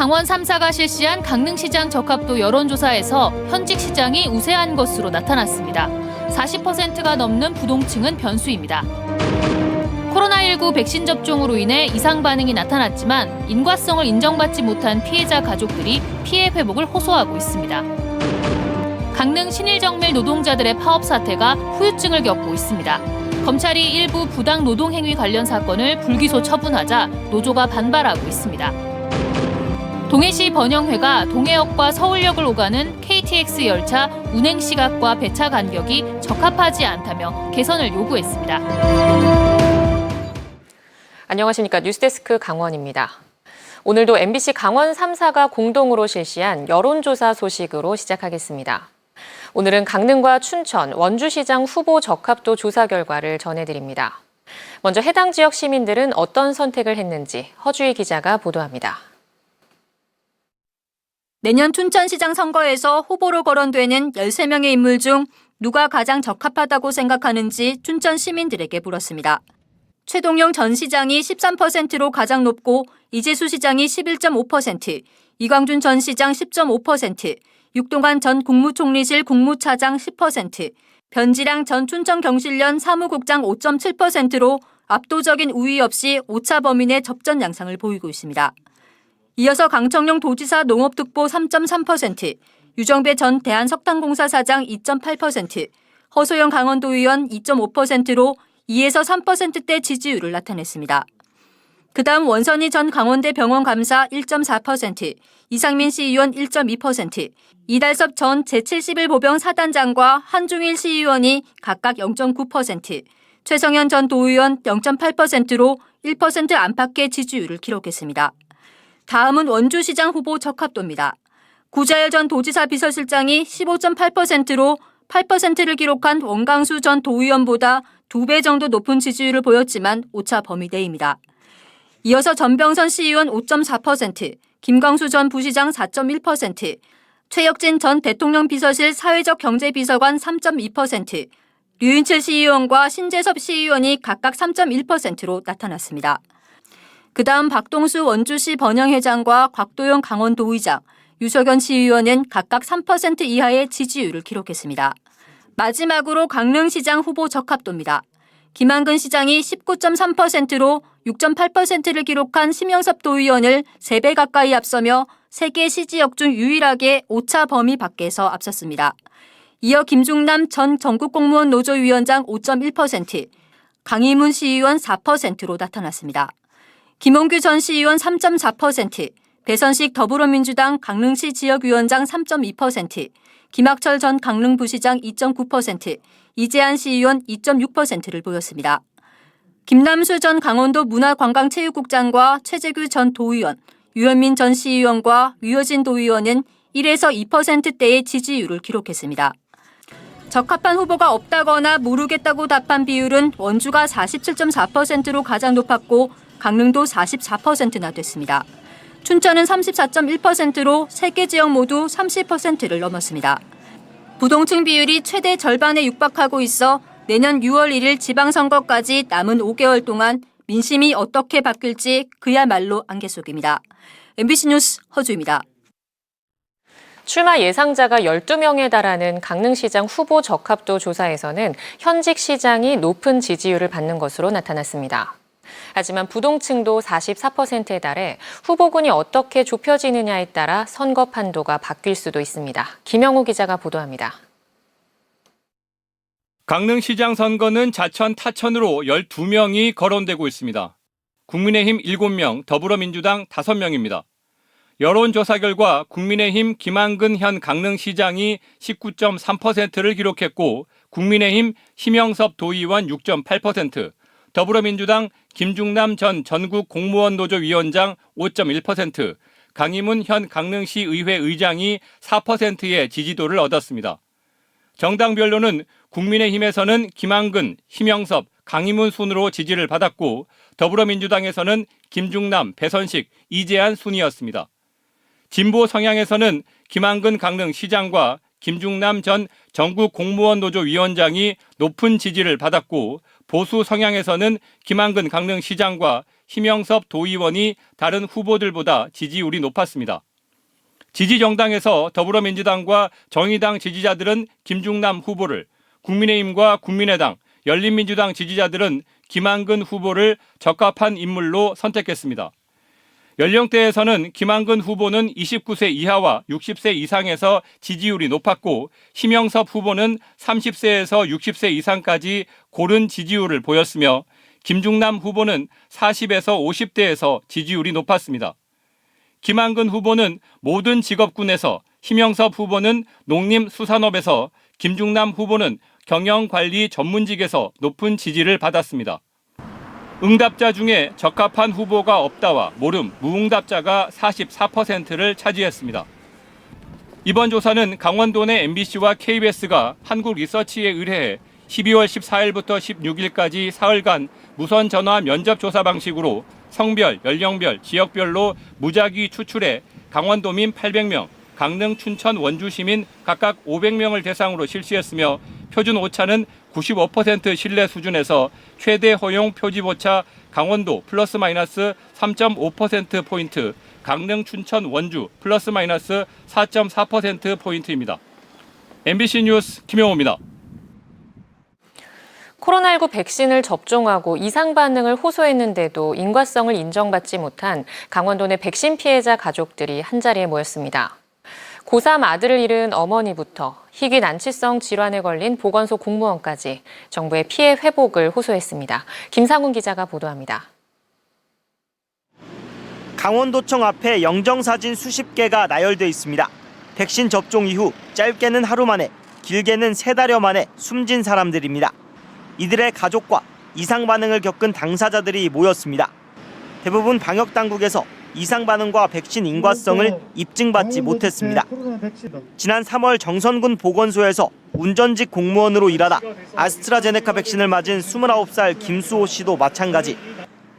강원 3사가 실시한 강릉시장 적합도 여론조사에서 현직 시장이 우세한 것으로 나타났습니다. 40%가 넘는 부동층은 변수입니다. 코로나19 백신 접종으로 인해 이상 반응이 나타났지만 인과성을 인정받지 못한 피해자 가족들이 피해 회복을 호소하고 있습니다. 강릉 신일정밀 노동자들의 파업 사태가 후유증을 겪고 있습니다. 검찰이 일부 부당 노동행위 관련 사건을 불기소 처분하자 노조가 반발하고 있습니다. 동해시 번영회가 동해역과 서울역을 오가는 KTX 열차 운행 시각과 배차 간격이 적합하지 않다며 개선을 요구했습니다. 안녕하십니까. 뉴스데스크 강원입니다. 오늘도 MBC 강원 3사가 공동으로 실시한 여론조사 소식으로 시작하겠습니다. 오늘은 강릉과 춘천, 원주시장 후보 적합도 조사 결과를 전해드립니다. 먼저 해당 지역 시민들은 어떤 선택을 했는지 허주희 기자가 보도합니다. 내년 춘천시장 선거에서 후보로 거론되는 13명의 인물 중 누가 가장 적합하다고 생각하는지 춘천 시민들에게 물었습니다. 최동용 전 시장이 13%로 가장 높고 이재수 시장이 11.5%, 이광준 전 시장 10.5%, 육동환 전 국무총리실 국무차장 10%, 변지랑 전 춘천경실련 사무국장 5.7%로 압도적인 우위 없이 오차 범위 내 접전 양상을 보이고 있습니다. 이어서 강청룡 도지사 농업특보 3.3%, 유정배 전 대한석탄공사 사장 2.8%, 허소영 강원도의원 2.5%로 2에서 3%대 지지율을 나타냈습니다. 그다음 원선희 전 강원대 병원 감사 1.4%, 이상민 시의원 1.2%, 이달섭 전 제71 보병 사단장과 한중일 시의원이 각각 0.9%, 최성현 전 도의원 0.8%로 1% 안팎의 지지율을 기록했습니다. 다음은 원주시장 후보 적합도입니다. 구자열 전 도지사 비서실장이 15.8%로 8%를 기록한 원강수 전 도의원보다 2배 정도 높은 지지율을 보였지만 오차 범위 내입니다. 이어서 전병선 시의원 5.4%, 김광수 전 부시장 4.1%, 최혁진 전 대통령 비서실 사회적 경제비서관 3.2%, 류인철 시의원과 신재섭 시의원이 각각 3.1%로 나타났습니다. 그다음 박동수 원주시 번영회장과 곽도영 강원도의장, 유석연 시의원은 각각 3% 이하의 지지율을 기록했습니다. 마지막으로 강릉시장 후보 적합도입니다. 김한근 시장이 19.3%로 6.8%를 기록한 심영섭 도의원을 3배 가까이 앞서며 3개 시지역 중 유일하게 오차 범위 밖에서 앞섰습니다. 이어 김중남 전 전국공무원 노조위원장 5.1%, 강희문 시의원 4%로 나타났습니다. 김홍규 전 시의원 3.4%, 배선식 더불어민주당 강릉시 지역위원장 3.2%, 김학철 전 강릉부시장 2.9%, 이재한 시의원 2.6%를 보였습니다. 김남수 전 강원도 문화관광체육국장과 최재규 전 도의원, 유현민 전 시의원과 유효진 도의원은 1에서 2%대의 지지율을 기록했습니다. 적합한 후보가 없다거나 모르겠다고 답한 비율은 원주가 47.4%로 가장 높았고 강릉도 44%나 됐습니다. 춘천은 34.1%로 3개 지역 모두 30%를 넘었습니다. 부동층 비율이 최대 절반에 육박하고 있어 내년 6월 1일 지방선거까지 남은 5개월 동안 민심이 어떻게 바뀔지 그야말로 안개 속입니다. MBC 뉴스 허주입니다. 출마 예상자가 12명에 달하는 강릉시장 후보 적합도 조사에서는 현직 시장이 높은 지지율을 받는 것으로 나타났습니다. 하지만 부동층도 44%에 달해 후보군이 어떻게 좁혀지느냐에 따라 선거 판도가 바뀔 수도 있습니다. 김영우 기자가 보도합니다. 강릉시장 선거는 자천 타천으로 12명이 거론되고 있습니다. 국민의힘 7명, 더불어민주당 5명입니다. 여론조사 결과 국민의힘 김한근 현 강릉시장이 19.3%를 기록했고 국민의힘 심영섭 도의원 6.8%, 더불어민주당 김중남 전 전국공무원노조위원장 5.1%, 강희문 현 강릉시 의회 의장이 4%의 지지도를 얻었습니다. 정당별로는 국민의힘에서는 김한근, 심영섭, 강희문 순으로 지지를 받았고 더불어민주당에서는 김중남, 배선식, 이재한 순이었습니다. 진보 성향에서는 김한근 강릉시장과 김중남 전 전국공무원노조 위원장이 높은 지지를 받았고 보수 성향에서는 김한근 강릉시장과 심영섭 도의원이 다른 후보들보다 지지율이 높았습니다. 지지정당에서 더불어민주당과 정의당 지지자들은 김중남 후보를, 국민의힘과 국민의당, 열린민주당 지지자들은 김한근 후보를 적합한 인물로 선택했습니다. 연령대에서는 김한근 후보는 29세 이하와 60세 이상에서 지지율이 높았고 심영섭 후보는 30세에서 60세 이상까지 고른 지지율을 보였으며 김중남 후보는 40에서 50대에서 지지율이 높았습니다. 김한근 후보는 모든 직업군에서, 심영섭 후보는 농림수산업에서, 김중남 후보는 경영관리 전문직에서 높은 지지를 받았습니다. 응답자 중에 적합한 후보가 없다와 모름, 무응답자가 44%를 차지했습니다. 이번 조사는 강원도 내 MBC와 KBS가 한국리서치에 의뢰해 12월 14일부터 16일까지 사흘간 무선 전화 면접 조사 방식으로 성별, 연령별, 지역별로 무작위 추출해 강원도민 800명, 강릉, 춘천, 원주 시민 각각 500명을 대상으로 실시했으며 표준 오차는 95% 신뢰 수준에서 최대 허용 표집 오차 강원도 플러스 마이너스 3.5%포인트, 강릉, 춘천, 원주 플러스 마이너스 4.4%포인트입니다. MBC 뉴스 김영호입니다. 코로나19 백신을 접종하고 이상 반응을 호소했는데도 인과성을 인정받지 못한 강원도 내 백신 피해자 가족들이 한자리에 모였습니다. 고3 아들을 잃은 어머니부터 희귀 난치성 질환에 걸린 보건소 공무원까지 정부의 피해 회복을 호소했습니다. 김상훈 기자가 보도합니다. 강원도청 앞에 영정사진 수십 개가 나열돼 있습니다. 백신 접종 이후 짧게는 하루 만에, 길게는 3달여 만에 숨진 사람들입니다. 이들의 가족과 이상 반응을 겪은 당사자들이 모였습니다. 대부분 방역당국에서 이상 반응과 백신 인과성을 입증받지 못했습니다. 지난 3월 정선군 보건소에서 운전직 공무원으로 일하다 아스트라제네카 백신을 맞은 29살 김수호 씨도 마찬가지.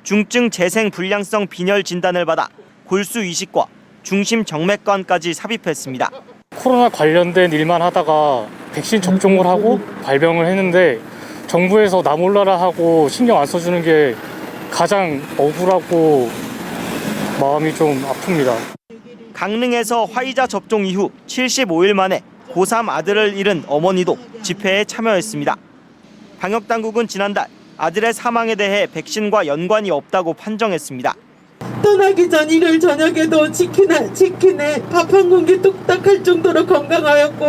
중증 재생 불량성 빈혈 진단을 받아 골수 이식과 중심 정맥관까지 삽입했습니다. 코로나 관련된 일만 하다가 백신 접종을 하고 발병을 했는데 정부에서 나 몰라라 하고 신경 안 써주는 게 가장 억울하고 마음이 좀 아픕니다. 강릉에서 화이자 접종 이후 75일 만에 고3 아들을 잃은 어머니도 집회에 참여했습니다. 방역당국은 지난달 아들의 사망에 대해 백신과 연관이 없다고 판정했습니다. 떠나기 전 일요일 저녁에도 치킨에 밥 한 공기 뚝딱 할 정도로 건강하였고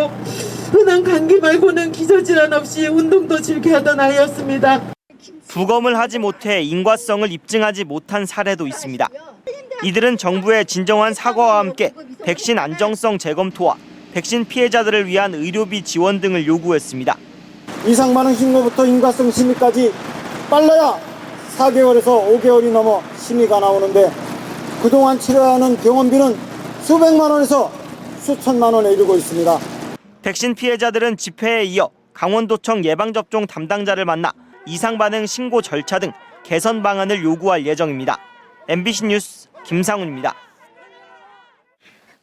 흔한 감기 말고는 기저질환 없이 운동도 즐겨하던 아이였습니다. 부검을 하지 못해 인과성을 입증하지 못한 사례도 있습니다. 이들은 정부의 진정한 사과와 함께 백신 안정성 재검토와 백신 피해자들을 위한 의료비 지원 등을 요구했습니다. 이상 반응 신고부터 인과성 심의까지 빨라야 4개월에서 5개월이 넘어 심의가 나오는데 그동안 치료하는 병원비는 수백만 원에서 수천만 원에 이르고 있습니다. 백신 피해자들은 집회에 이어 강원도청 예방접종 담당자를 만나 이상 반응 신고 절차 등 개선 방안을 요구할 예정입니다. MBC 뉴스 김상훈입니다.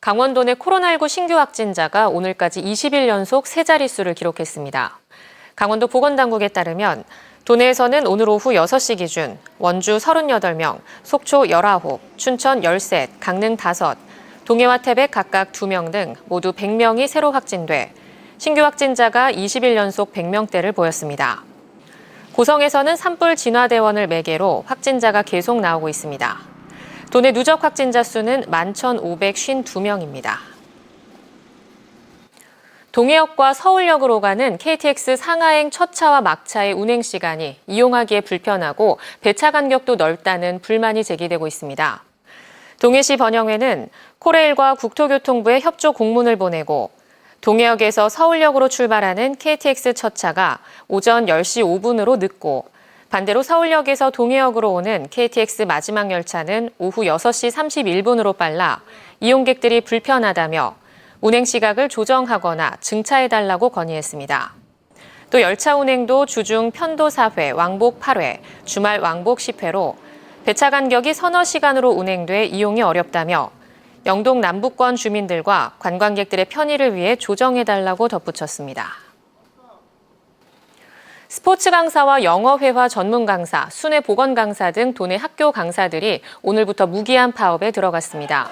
강원도 내 코로나19 신규 확진자가 오늘까지 20일 연속 3자릿수를 기록했습니다. 강원도 보건당국에 따르면 도내에서는 오늘 오후 6시 기준 원주 38명, 속초 19, 춘천 13, 강릉 5, 동해와 태백 각각 2명 등 모두 100명이 새로 확진돼 신규 확진자가 20일 연속 100명대를 보였습니다. 고성에서는 산불 진화대원을 매개로 확진자가 계속 나오고 있습니다. 도내 누적 확진자 수는 11,552명입니다. 동해역과 서울역으로 가는 KTX 상하행 첫 차와 막차의 운행 시간이 이용하기에 불편하고 배차 간격도 넓다는 불만이 제기되고 있습니다. 동해시 번영회는 코레일과 국토교통부에 협조 공문을 보내고 동해역에서 서울역으로 출발하는 KTX 첫 차가 오전 10시 5분으로 늦고 반대로 서울역에서 동해역으로 오는 KTX 마지막 열차는 오후 6시 31분으로 빨라 이용객들이 불편하다며 운행 시각을 조정하거나 증차해달라고 건의했습니다. 또 열차 운행도 주중 편도 4회, 왕복 8회, 주말 왕복 10회로 배차 간격이 서너 시간으로 운행돼 이용이 어렵다며 영동 남부권 주민들과 관광객들의 편의를 위해 조정해달라고 덧붙였습니다. 스포츠 강사와 영어회화 전문 강사, 순회 보건 강사 등 도내 학교 강사들이 오늘부터 무기한 파업에 들어갔습니다.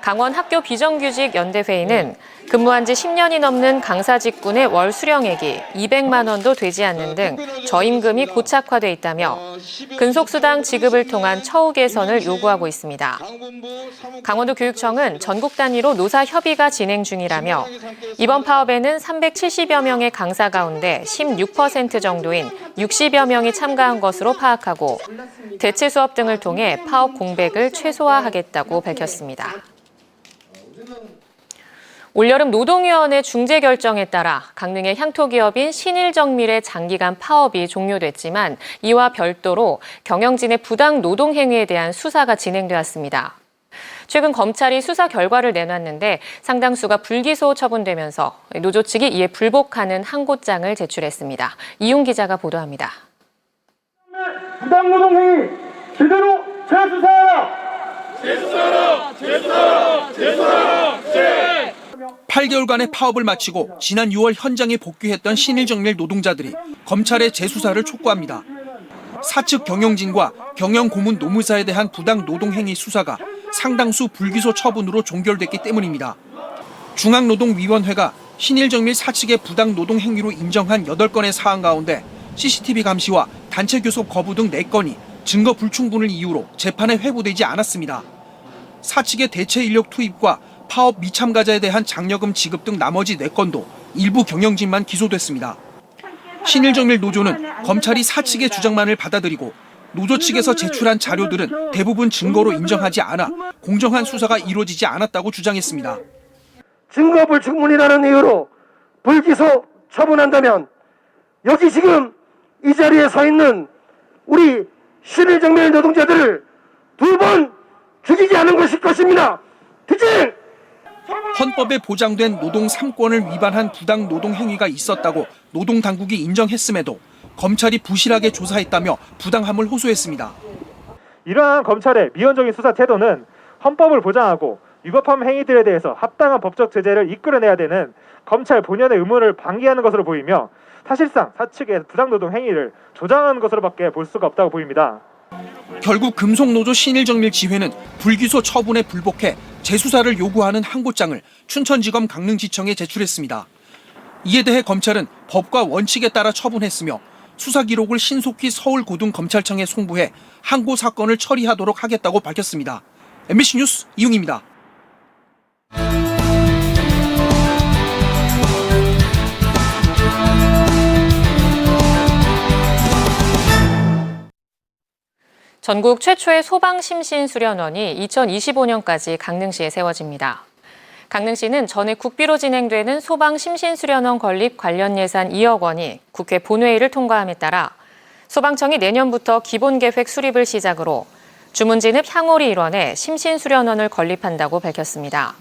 강원 학교 비정규직 연대회의는 근무한 지 10년이 넘는 강사 직군의 월 수령액이 200만 원도 되지 않는 등 저임금이 고착화돼 있다며 근속수당 지급을 통한 처우 개선을 요구하고 있습니다. 강원도 교육청은 전국 단위로 노사 협의가 진행 중이라며 이번 파업에는 370여 명의 강사 가운데 16% 정도인 60여 명이 참가한 것으로 파악하고 대체 수업 등을 통해 파업 공백을 최소화하겠다고 밝혔습니다. 올여름 노동위원회 중재 결정에 따라 강릉의 향토기업인 신일정밀의 장기간 파업이 종료됐지만 이와 별도로 경영진의 부당 노동 행위에 대한 수사가 진행되었습니다. 최근 검찰이 수사 결과를 내놨는데 상당수가 불기소 처분되면서 노조 측이 이에 불복하는 항고장을 제출했습니다. 이용 기자가 보도합니다. 부당 노동 행위 제대로 재수사하라. 8개월간의 파업을 마치고 지난 6월 현장에 복귀했던 신일정밀 노동자들이 검찰의 재수사를 촉구합니다. 사측 경영진과 경영고문 노무사에 대한 부당 노동행위 수사가 상당수 불기소 처분으로 종결됐기 때문입니다. 중앙노동위원회가 신일정밀 사측의 부당 노동행위로 인정한 8건의 사안 가운데 CCTV 감시와 단체 교섭 거부 등 4건이 증거 불충분을 이유로 재판에 회부되지 않았습니다. 사측의 대체 인력 투입과 파업 미참가자에 대한 장려금 지급 등 나머지 4건도 일부 경영진만 기소됐습니다. 신일정밀 노조는 검찰이 사측의 주장만을 받아들이고 노조 측에서 제출한 자료들은 대부분 증거로 인정하지 않아 공정한 수사가 이루어지지 않았다고 주장했습니다. 증거 불충분이라는 이유로 불기소 처분한다면 여기 지금 이 자리에 서 있는 우리 신일정밀 노동자들을 2번 죽이지 않은 것일 것입니다. 퇴진! 헌법에 보장된 노동 3권을 위반한 부당 노동 행위가 있었다고 노동당국이 인정했음에도 검찰이 부실하게 조사했다며 부당함을 호소했습니다. 이러한 검찰의 미온적인 수사 태도는 헌법을 보장하고 위법한 행위들에 대해서 합당한 법적 제재를 이끌어내야 되는 검찰 본연의 의무를 방기하는 것으로 보이며 사실상 사측의 부당노동 행위를 조장하는 것으로밖에 볼 수가 없다고 보입니다. 결국 금속노조 신일정밀 지회는 불기소 처분에 불복해 재수사를 요구하는 항고장을 춘천지검 강릉지청에 제출했습니다. 이에 대해 검찰은 법과 원칙에 따라 처분했으며 수사 기록을 신속히 서울고등검찰청에 송부해 항고 사건을 처리하도록 하겠다고 밝혔습니다. MBC 뉴스 이용입니다. 전국 최초의 소방심신수련원이 2025년까지 강릉시에 세워집니다. 강릉시는 전에 국비로 진행되는 소방심신수련원 건립 관련 예산 2억 원이 국회 본회의를 통과함에 따라 소방청이 내년부터 기본계획 수립을 시작으로 주문진읍 향오리 일원에 심신수련원을 건립한다고 밝혔습니다.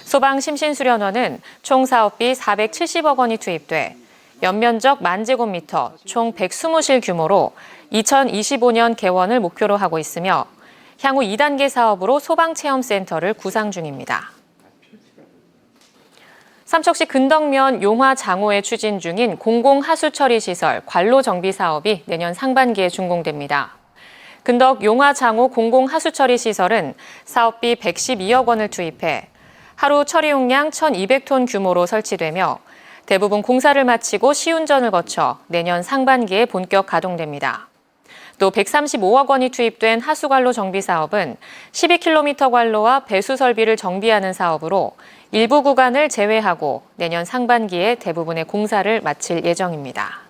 소방심신수련원은 총 사업비 470억 원이 투입돼 연면적 10,000제곱미터, 총 120실 규모로 2025년 개원을 목표로 하고 있으며 향후 2단계 사업으로 소방체험센터를 구상 중입니다. 삼척시 근덕면 용화 장호에 추진 중인 공공하수처리시설 관로 정비 사업이 내년 상반기에 준공됩니다. 근덕 용화 장호 공공하수처리시설은 사업비 112억 원을 투입해 하루 처리 용량 1,200톤 규모로 설치되며 대부분 공사를 마치고 시운전을 거쳐 내년 상반기에 본격 가동됩니다. 또 135억 원이 투입된 하수관로 정비 사업은 12km 관로와 배수 설비를 정비하는 사업으로 일부 구간을 제외하고 내년 상반기에 대부분의 공사를 마칠 예정입니다.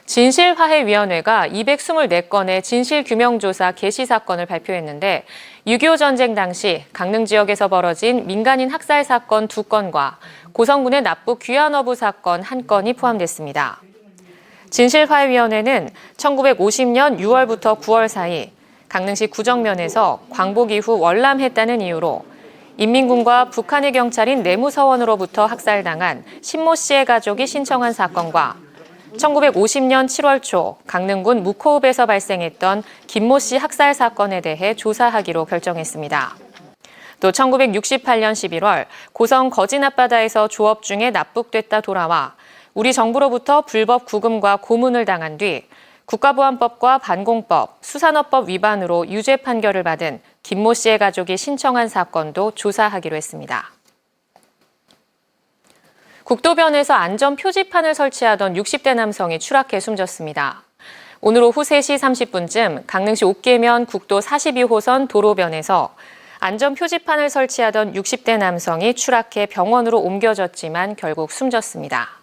진실화해위원회가 224건의 진실규명조사 개시 사건을 발표했는데 6.25 전쟁 당시 강릉 지역에서 벌어진 민간인 학살 사건 2건과 고성군의 납북 귀환어부 사건 1건이 포함됐습니다. 진실화해위원회는 1950년 6월부터 9월 사이 강릉시 구정면에서 광복 이후 월남했다는 이유로 인민군과 북한의 경찰인 내무서원으로부터 학살당한 신모 씨의 가족이 신청한 사건과 1950년 7월 초 강릉군 묵호읍에서 발생했던 김모 씨 학살 사건에 대해 조사하기로 결정했습니다. 또 1968년 11월 고성 거진 앞바다에서 조업 중에 납북됐다 돌아와 우리 정부로부터 불법 구금과 고문을 당한 뒤 국가보안법과 반공법, 수산업법 위반으로 유죄 판결을 받은 김모 씨의 가족이 신청한 사건도 조사하기로 했습니다. 국도변에서 안전 표지판을 설치하던 60대 남성이 추락해 숨졌습니다. 오늘 오후 3시 30분쯤 강릉시 옥계면 국도 42호선 도로변에서 안전 표지판을 설치하던 60대 남성이 추락해 병원으로 옮겨졌지만 결국 숨졌습니다.